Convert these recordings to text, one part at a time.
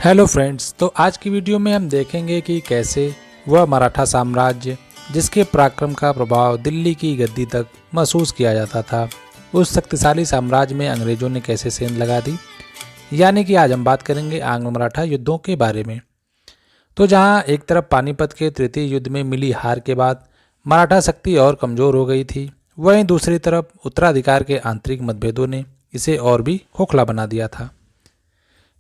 Hello friends, तो आज की वीडियो में हम देखेंगे कि कैसे वह मराठा साम्राज्य जिसके पराक्रम का प्रभाव दिल्ली की गद्दी तक महसूस किया जाता था, उस शक्तिशाली साम्राज्य में अंग्रेजों ने कैसे सेंध लगा दी। यानी कि आज हम बात करेंगे आंग्ल मराठा युद्धों के बारे में। तो जहां एक तरफ पानीपत के तृतीय युद्ध में मिली हार के बाद मराठा शक्ति और कमज़ोर हो गई थी, वहीं दूसरी तरफ उत्तराधिकार के आंतरिक मतभेदों ने इसे और भी खोखला बना दिया था।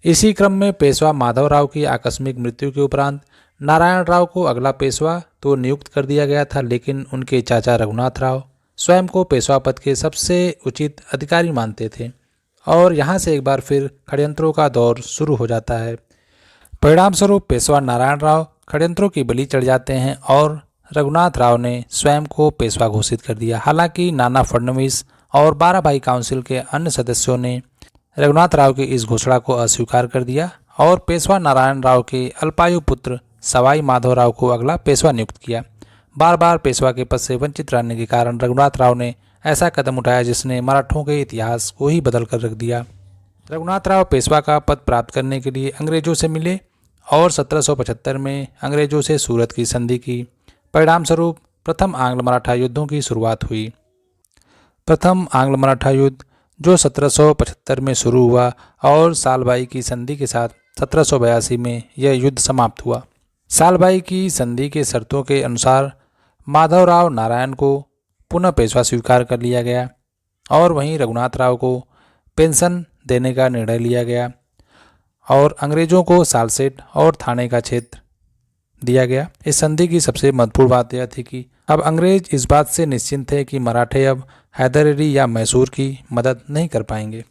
इसी क्रम में पेशवा माधवराव की आकस्मिक मृत्यु के उपरांत नारायण राव को अगला पेशवा तो नियुक्त कर दिया गया था, लेकिन उनके चाचा रघुनाथ राव स्वयं को पेशवा पद के सबसे उचित अधिकारी मानते थे और यहाँ से एक बार फिर षड्यंत्रों का दौर शुरू हो जाता है। परिणाम स्वरूप पेशवा नारायण राव षड्यंत्रों की बलि चढ़ जाते हैं और रघुनाथ राव ने स्वयं को पेशवा घोषित कर दिया। हालांकि नाना फडणवीस और 12 भाई काउंसिल के अन्य सदस्यों ने रघुनाथ राव की इस घोषणा को अस्वीकार कर दिया और पेशवा नारायण राव के अल्पायु पुत्र सवाई माधवराव को अगला पेशवा नियुक्त किया। बार बार पेशवा के पद से वंचित रहने के कारण रघुनाथ राव ने ऐसा कदम उठाया जिसने मराठों के इतिहास को ही बदल कर रख दिया। रघुनाथ राव पेशवा का पद प्राप्त करने के लिए अंग्रेजों से मिले और 1775 में अंग्रेजों से सूरत की संधि की। परिणाम स्वरूप प्रथम आंग्ल मराठा युद्धों की शुरुआत हुई। प्रथम आंग्ल मराठा युद्ध जो 1775 में शुरू हुआ और सालबाई की संधि के साथ 1782 में यह युद्ध समाप्त हुआ। सालबाई की संधि के शर्तों के अनुसार माधवराव नारायण को पुनः पेशवा स्वीकार कर लिया गया और वहीं रघुनाथ राव को पेंशन देने का निर्णय लिया गया और अंग्रेजों को सालसेट और थाने का क्षेत्र दिया गया। इस संधि की सबसे महत्वपूर्ण बात यह थी कि अब अंग्रेज इस बात से निश्चिंत थे कि मराठे अब हैदर अली या मैसूर की मदद नहीं कर पाएंगे।